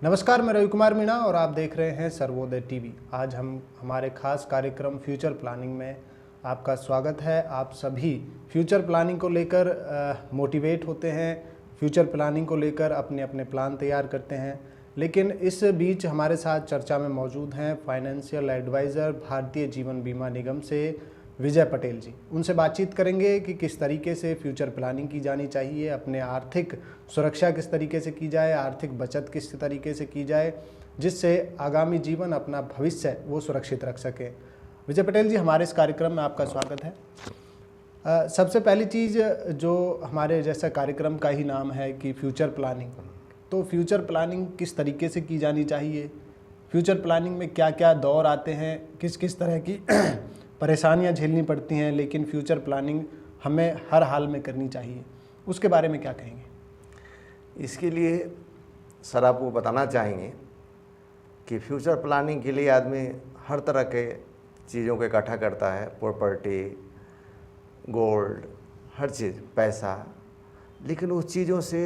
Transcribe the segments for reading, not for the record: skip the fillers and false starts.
नमस्कार, मैं रवि कुमार मीणा और आप देख रहे हैं सर्वोदय टीवी। आज हम हमारे खास कार्यक्रम फ्यूचर प्लानिंग में आपका स्वागत है। आप सभी फ्यूचर प्लानिंग को लेकर मोटिवेट होते हैं, फ्यूचर प्लानिंग को लेकर अपने अपने प्लान तैयार करते हैं। लेकिन इस बीच हमारे साथ चर्चा में मौजूद हैं फाइनेंशियल एडवाइज़र भारतीय जीवन बीमा निगम से विजय पटेल जी। उनसे बातचीत करेंगे कि किस तरीके से फ्यूचर प्लानिंग की जानी चाहिए, अपने आर्थिक सुरक्षा किस तरीके से की जाए, आर्थिक बचत किस तरीके से की जाए, जिससे आगामी जीवन अपना भविष्य वो सुरक्षित रख सके। विजय पटेल जी, हमारे इस कार्यक्रम में आपका स्वागत है। सबसे पहली चीज़, जो हमारे जैसा कार्यक्रम का ही नाम है कि फ्यूचर प्लानिंग, तो फ्यूचर प्लानिंग किस तरीके से की जानी चाहिए, फ्यूचर प्लानिंग में क्या क्या दौर आते हैं, किस किस तरह की परेशानियां झेलनी पड़ती हैं, लेकिन फ्यूचर प्लानिंग हमें हर हाल में करनी चाहिए, उसके बारे में क्या कहेंगे? इसके लिए सर आपको बताना चाहेंगे कि फ्यूचर प्लानिंग के लिए आदमी हर तरह के चीज़ों को इकट्ठा करता है, प्रॉपर्टी, गोल्ड, हर चीज़, पैसा, लेकिन उस चीज़ों से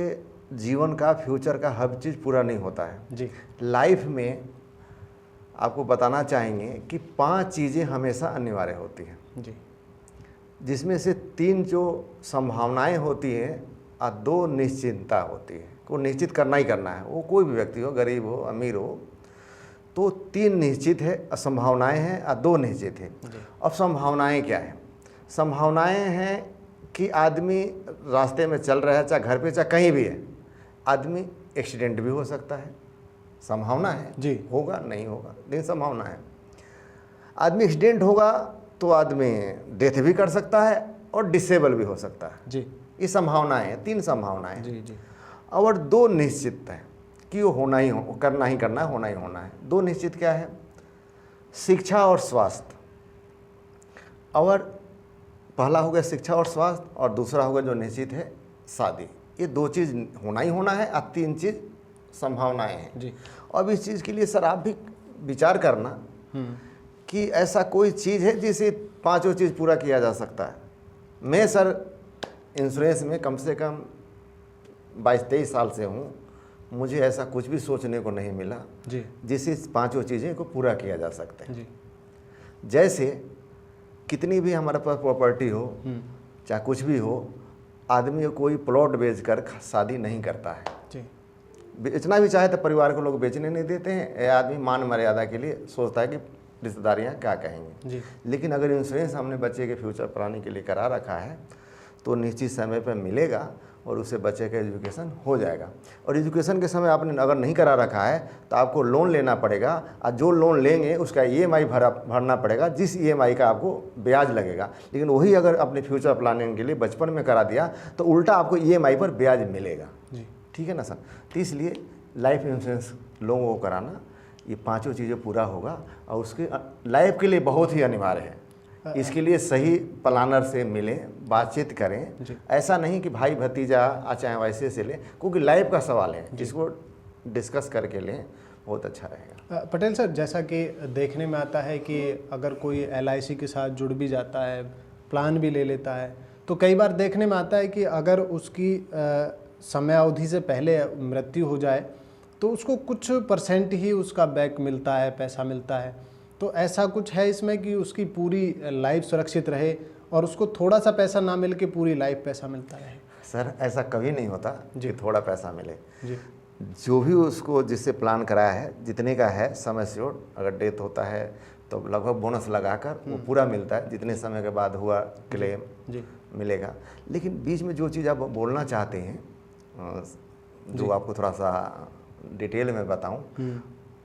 जीवन का, फ्यूचर का हर चीज़ पूरा नहीं होता है जी। लाइफ में आपको बताना चाहेंगे कि 5 चीज़ें हमेशा अनिवार्य होती हैं जी। जिसमें से 3 जो संभावनाएं होती हैं और 2 निश्चिंतता होती है। को निश्चित करना ही करना है, वो कोई भी व्यक्ति हो, गरीब हो, अमीर हो, तो 3 निश्चित है, संभावनाएं हैं और 2 निश्चित है। अब संभावनाएं क्या है? संभावनाएं हैं कि आदमी रास्ते में चल रहा है, चाहे घर पे चाहे कहीं भी है, आदमी एक्सीडेंट भी हो सकता है, संभावना है जी। होगा नहीं होगा, लेकिन संभावना है। आदमी एक्सीडेंट होगा तो आदमी डेथ भी कर सकता है और डिसेबल भी हो सकता है जी। ये संभावनाएं हैं, 3 संभावनाएं। जी। जी। और 2 निश्चित है कि वो होना ही हो, करना ही करना है, होना ही होना है। 2 निश्चित क्या है? शिक्षा और स्वास्थ्य। और पहला हो गया शिक्षा और स्वास्थ्य, और दूसरा होगा जो निश्चित है शादी। ये 2 चीज़ होना ही होना है और 3 चीज़ संभावनाएं हैं जी। अब इस चीज़ के लिए सर आप भी विचार करना कि ऐसा कोई चीज़ है जिसे 5 चीज़ पूरा किया जा सकता है। मैं सर इंश्योरेंस में कम से कम 22-23 साल से हूँ, मुझे ऐसा कुछ भी सोचने को नहीं मिला जी। जिससे 5 चीज़ें को पूरा किया जा सकता है। जी। जैसे कितनी भी हमारे पास प्रॉपर्टी हो, चाहे कुछ भी हो, आदमी कोई प्लॉट बेचकर शादी नहीं करता है। जी। बेचना भी चाहे तो परिवार को लोग बेचने नहीं देते हैं। यह आदमी मान मर्यादा के लिए सोचता है कि रिश्तेदारियाँ क्या कहेंगे। जी। लेकिन अगर इंश्योरेंस हमने बच्चे के फ्यूचर प्लानिंग के लिए करा रखा है तो निश्चित समय पर मिलेगा और उससे बच्चे का एजुकेशन हो जाएगा। और एजुकेशन के समय आपने अगर नहीं करा रखा है तो आपको लोन लेना पड़ेगा, और जो लोन लेंगे उसका EMI भरना पड़ेगा, जिस EMI का आपको ब्याज लगेगा। लेकिन वही अगर अपने फ्यूचर प्लानिंग के लिए बचपन में करा दिया तो उल्टा आपको EMI पर ब्याज मिलेगा। जी। ठीक है ना सर? तो इसलिए लाइफ इंश्योरेंस लोगों को कराना, ये 5 चीज़ें पूरा होगा और उसके लाइफ के लिए बहुत ही अनिवार्य है। इसके लिए सही प्लानर से मिलें, बातचीत करें। ऐसा नहीं कि भाई भतीजा चाहे वैसे से लें, क्योंकि लाइफ का सवाल है, जिसको डिस्कस करके लें बहुत अच्छा रहेगा। पटेल सर, जैसा कि देखने में आता है कि अगर कोई LIC के साथ जुड़ भी जाता है, प्लान भी ले लेता है, तो कई बार देखने में आता है कि अगर उसकी समय अवधि से पहले मृत्यु हो जाए तो उसको कुछ % ही उसका बैक मिलता है, पैसा मिलता है। तो ऐसा कुछ है इसमें कि उसकी पूरी लाइफ सुरक्षित रहे और उसको थोड़ा सा पैसा ना मिल के पूरी लाइफ पैसा मिलता रहे? सर ऐसा कभी नहीं होता कि थोड़ा पैसा मिले। जी। जो भी उसको जिससे प्लान कराया है, जितने का है समय श्योर, अगर डेथ होता है तो लगभग बोनस लगाकर वो पूरा मिलता है, जितने समय के बाद हुआ क्लेम जी। मिलेगा। लेकिन बीच में जो चीज़ आप बोलना चाहते हैं, जो आपको थोड़ा सा डिटेल में बताऊं,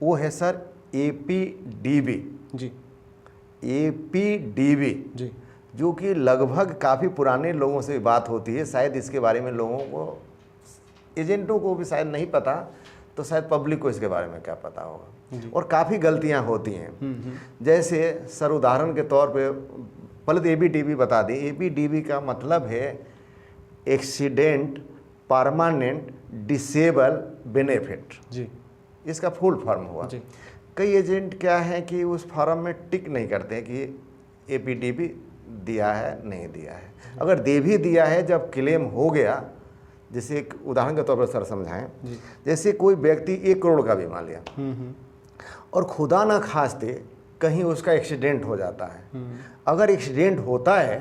वो है सर APDB। जी। APDB जी। जो कि लगभग काफ़ी पुराने लोगों से बात होती है, शायद इसके बारे में लोगों को, एजेंटों को भी शायद नहीं पता, तो शायद पब्लिक को इसके बारे में क्या पता होगा। और काफ़ी गलतियां होती हैं। जैसे सर उदाहरण के तौर पे पहले तो APDB बता दें। APDB का मतलब है एक्सीडेंट परमानेंट डिसेबल बेनिफिट। जी। इसका फुल फॉर्म हुआ। जी। कई एजेंट क्या है कि उस फॉर्म में टिक नहीं करते हैं कि APDB दिया है नहीं दिया है। अगर दे भी दिया है, जब क्लेम हो गया जैसे एक उदाहरण के तौर पर सर समझाएं, जैसे कोई व्यक्ति 1 करोड़ का बीमा लिया और खुदा ना खास्ते कहीं उसका एक्सीडेंट हो जाता है। अगर एक्सीडेंट होता है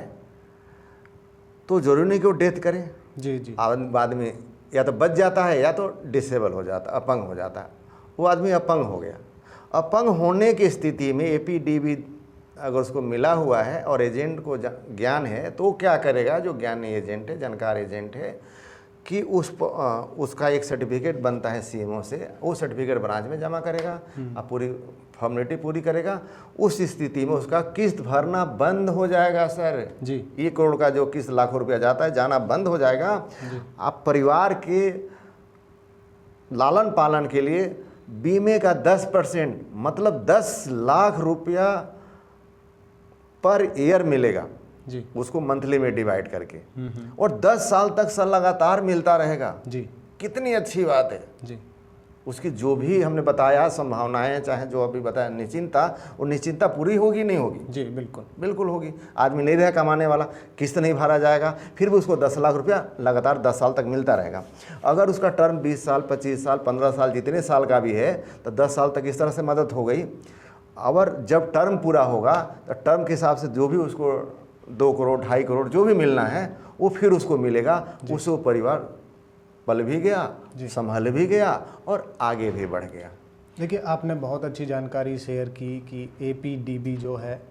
तो जरूरी नहीं कि वो डेथ करे। जी। आदमी या तो बच जाता है या तो डिसेबल हो जाता, अपंग हो जाता है। वो आदमी अपंग हो गया। अपंग होने की स्थिति में एपीडीबी अगर उसको मिला हुआ है और एजेंट को ज्ञान है तो क्या करेगा, जो ज्ञानी एजेंट है, जानकार एजेंट है, कि उसका एक सर्टिफिकेट बनता है सीएमओ से, वो सर्टिफिकेट ब्रांच में जमा करेगा और पूरी फॉर्मेलिटी पूरी करेगा। उस स्थिति में उसका किस्त भरना बंद हो जाएगा सर जी। 1 करोड़ का जो किस्त लाखों रुपया जाता है जाना बंद हो जाएगा। आप परिवार के लालन पालन के लिए बीमे का 10% मतलब 10 लाख रुपया पर ईयर मिलेगा जी, उसको मंथली में डिवाइड करके, और 10 साल तक सर लगातार मिलता रहेगा जी। कितनी अच्छी बात है जी। उसकी जो भी हमने बताया संभावनाएं, चाहे जो अभी बताया निश्चिंता, वो निश्चिंता पूरी होगी नहीं होगी जी? बिल्कुल बिल्कुल होगी। आदमी नहीं रहा कमाने वाला, किस्त नहीं भरा जाएगा, फिर भी उसको 10 लाख रुपया लगातार 10 साल तक मिलता रहेगा। अगर उसका टर्म 20 साल 25 साल 15 साल जितने साल का भी है तो 10 साल तक इस तरह से मदद हो गई। और जब टर्म पूरा होगा तो टर्म के हिसाब से जो भी उसको 2 करोड़ 2.5 करोड़ जो भी मिलना है वो फिर उसको मिलेगा। उससे वो परिवार पल भी गया, संभल भी गया और आगे भी बढ़ गया। देखिए, आपने बहुत अच्छी जानकारी शेयर की कि एपीडीबी जो है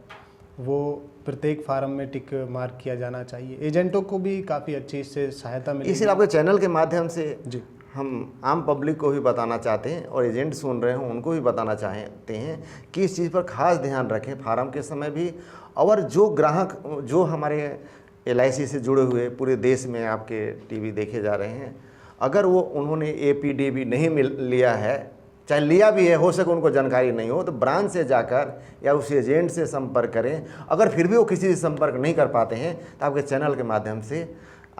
वो प्रत्येक फार्म में टिक मार्क किया जाना चाहिए। एजेंटों को भी काफ़ी अच्छी इससे सहायता मिलेगी। इसलिए आपके चैनल के माध्यम से जी हम आम पब्लिक को भी बताना चाहते हैं और एजेंट सुन रहे हों उनको भी बताना चाहते हैं कि इस चीज़ पर खास ध्यान रखें फार्म के समय भी। और जो ग्राहक जो हमारे LIC से जुड़े हुए पूरे देश में आपके टीवी देखे जा रहे हैं, अगर वो उन्होंने एपीडीबी नहीं लिया है, चाहे लिया भी है, हो सके उनको जानकारी नहीं हो, तो ब्रांच से जाकर या उस एजेंट से संपर्क करें। अगर फिर भी वो किसी से संपर्क नहीं कर पाते हैं तो आपके चैनल के माध्यम से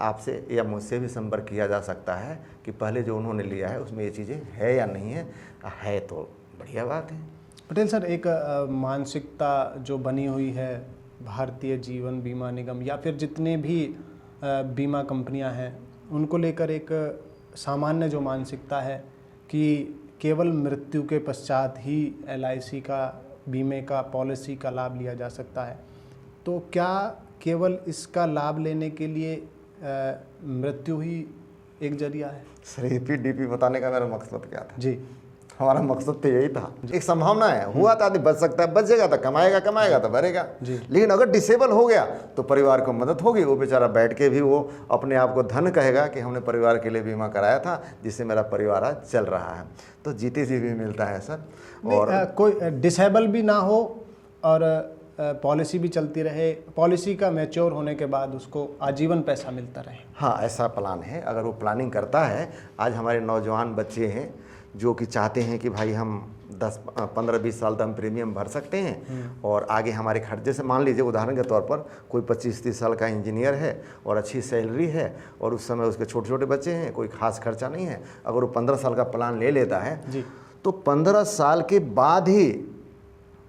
आपसे या मुझसे भी संपर्क किया जा सकता है कि पहले जो उन्होंने लिया है उसमें ये चीज़ें है या नहीं है तो बढ़िया बात है। पटेल सर, एक मानसिकता जो बनी हुई है भारतीय जीवन बीमा निगम या फिर जितने भी बीमा कंपनियां हैं उनको लेकर, एक सामान्य जो मानसिकता है कि केवल मृत्यु के पश्चात ही LIC का बीमे का पॉलिसी का लाभ लिया जा सकता है, तो क्या केवल इसका लाभ लेने के लिए मृत्यु ही एक जरिया है? सर, एपीडीबी बताने का मेरा मकसद क्या था जी? हमारा मकसद तो यही था, एक संभावना है, हुआ तो आदमी बच सकता है, बचेगा तो कमाएगा तो भरेगा। लेकिन अगर डिसेबल हो गया तो परिवार को मदद होगी। वो बेचारा बैठ के भी वो अपने आप को धन कहेगा कि हमने परिवार के लिए बीमा कराया था जिससे मेरा परिवार आज चल रहा है। तो जीते जी भी मिलता है सर। और कोई डिसेबल भी ना हो और पॉलिसी भी चलती रहे, पॉलिसी का मैच्योर होने के बाद उसको आजीवन पैसा मिलता रहे। हाँ, ऐसा प्लान है। अगर वो प्लानिंग करता है, आज हमारे नौजवान बच्चे हैं जो कि चाहते हैं कि भाई हम 10-15-20 साल तक हम प्रीमियम भर सकते हैं और आगे हमारे खर्चे से, मान लीजिए उदाहरण के तौर पर कोई 25-30 साल का इंजीनियर है और अच्छी सैलरी है और उस समय उसके छोटे छोटे बच्चे हैं, कोई खास खर्चा नहीं है, अगर वो 15 साल का प्लान ले लेता है जी, तो 15 साल के बाद ही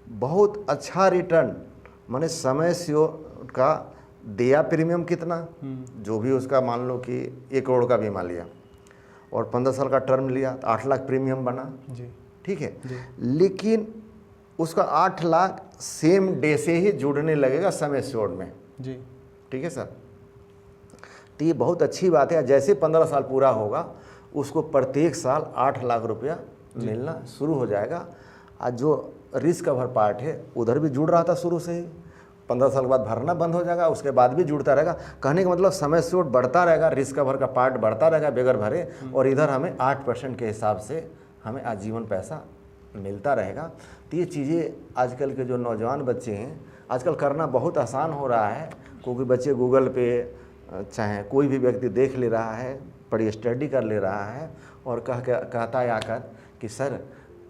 बहुत अच्छा रिटर्न, माने समय से का दिया प्रीमियम कितना, जो भी उसका मान लो कि 1 करोड़ का बीमा लिया और 15 साल का टर्म लिया तो 8 लाख प्रीमियम बना जी, ठीक है जी। लेकिन उसका 8 लाख सेम डे से ही जुड़ने लगेगा समय श्योर में जी, ठीक है सर। तो ये बहुत अच्छी बात है। जैसे 15 साल पूरा होगा उसको प्रत्येक साल 8 लाख रुपया मिलना शुरू हो जाएगा। आज जो रिस्क कवर पार्ट है उधर भी जुड़ रहा था शुरू से ही, 15 साल के बाद भरना बंद हो जाएगा, उसके बाद भी जुड़ता रहेगा। कहने का मतलब समय श्योर बढ़ता रहेगा, रिस्क कवर का पार्ट बढ़ता रहेगा बगैर भरे, और इधर हमें 8% के हिसाब से हमें आजीवन पैसा मिलता रहेगा। तो ये चीज़ें आजकल के जो नौजवान बच्चे हैं आजकल करना बहुत आसान हो रहा है, क्योंकि बच्चे गूगल पे चाहे कोई भी व्यक्ति देख ले रहा है, पढ़ी स्टडी कर ले रहा है और कहता है आकर कि सर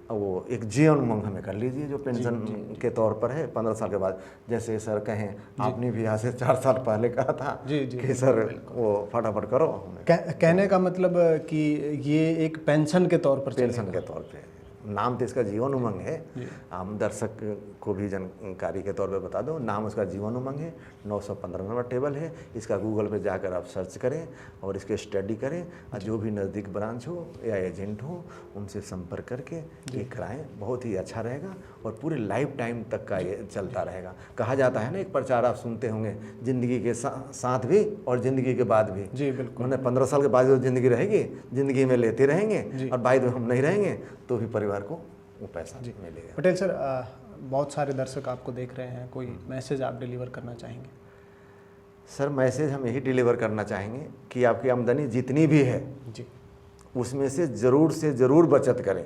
वो एक जीवन उमंग हमें कर लीजिए जो पेंशन के तौर पर है 15 साल के बाद। जैसे सर कहें आपने भी यहाँ से 4 साल पहले कहा था कि सर वो फटाफट करो। कहने का मतलब कि ये एक पेंशन के तौर पर, पेंशन के तौर पे नाम तो इसका जीवन उमंग है। हम दर्शक को भी जानकारी के तौर पे बता दो, नाम उसका जीवन उमंग है। 915 नंबर टेबल है। इसका गूगल पे जाकर आप सर्च करें और इसके स्टडी करें, और जो भी नज़दीक ब्रांच हो या एजेंट हो उनसे संपर्क करके ये कराएं, बहुत ही अच्छा रहेगा और पूरे लाइफ टाइम तक का ये चलता रहेगा। कहा जाता है ना, एक प्रचार आप सुनते होंगे, ज़िंदगी के साथ भी और ज़िंदगी के बाद भी। जी बिल्कुल। उन्हें 15 साल के बाद जो ज़िंदगी रहेगी, ज़िंदगी में लेते रहेंगे और बाद में हम नहीं रहेंगे तो भी परिवार को वो पैसा मिलेगा। पटेल सर, बहुत सारे दर्शक आपको देख रहे हैं, कोई मैसेज आप डिलीवर करना चाहेंगे? सर मैसेज हम यही डिलीवर करना चाहेंगे कि आपकी आमदनी जितनी भी है जी, उसमें से ज़रूर बचत करें।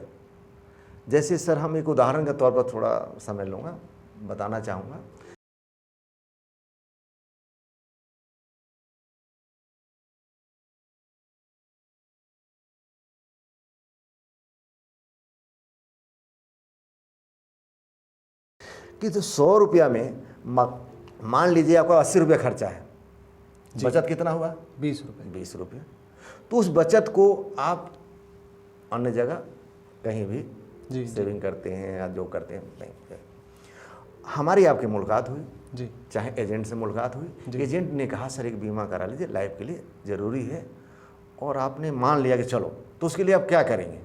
जैसे सर हम एक उदाहरण के तौर पर थोड़ा समय लूँगा, बताना चाहूँगा। कि तो 100 रुपया में मान लीजिए आपका 80 रुपया खर्चा है, बचत कितना हुआ? 20 रुपये। 20 रुपये। तो उस बचत को आप अन्य जगह कहीं भी सेविंग करते हैं या जो करते हैं, नहीं। हमारी आपकी मुलाकात हुई जी, चाहे एजेंट से मुलाकात हुई, एजेंट ने कहा सर एक बीमा करा लीजिए, लाइफ के लिए ज़रूरी है, और आपने मान लिया कि चलो, तो उसके लिए आप क्या करेंगे?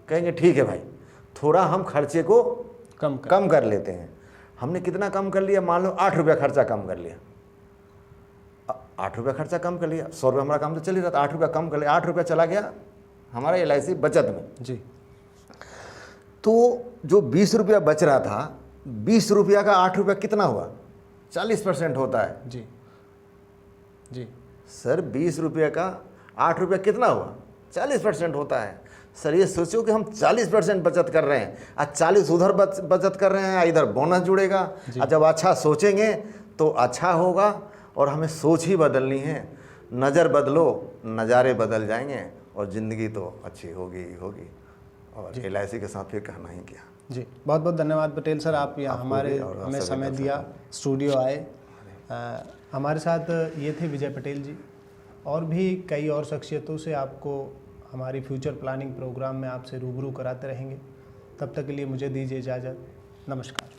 कहेंगे ठीक है भाई, थोड़ा हम खर्चे को कम कर लेते हैं। हमने कितना कम कर लिया? मान लो 8 रुपया खर्चा कम कर लिया। 8 रुपया खर्चा कम कर लिया, 100 रुपया हमारा काम तो चल ही रहा था, 8 रुपया कम कर लिया, 8 रुपया चला गया हमारा LIC बचत में जी। तो जो 20 रुपया बच रहा था, 20 रुपया का 8 रुपया कितना हुआ? 40% होता है। जी जी सर 20 रुपये का 8 रुपया कितना हुआ? 40% होता है। सर ये सोचो कि हम 40% बचत कर रहे हैं, आज 40 उधर बचत कर रहे हैं, इधर बोनस जुड़ेगा। और जब अच्छा सोचेंगे तो अच्छा होगा, और हमें सोच ही बदलनी है। नज़र बदलो, नज़ारे बदल जाएंगे और ज़िंदगी तो अच्छी होगी ही होगी। और LIC के साथ फिर कहना ही क्या। जी, बहुत बहुत धन्यवाद पटेल सर, आप यहाँ हमें समय दिया, स्टूडियो आए। हमारे साथ ये थे विजय पटेल जी। और भी कई और शख्सियतों से आपको हमारी फ्यूचर प्लानिंग प्रोग्राम में आपसे रूबरू कराते रहेंगे। तब तक के लिए मुझे दीजिए इजाज़त। नमस्कार।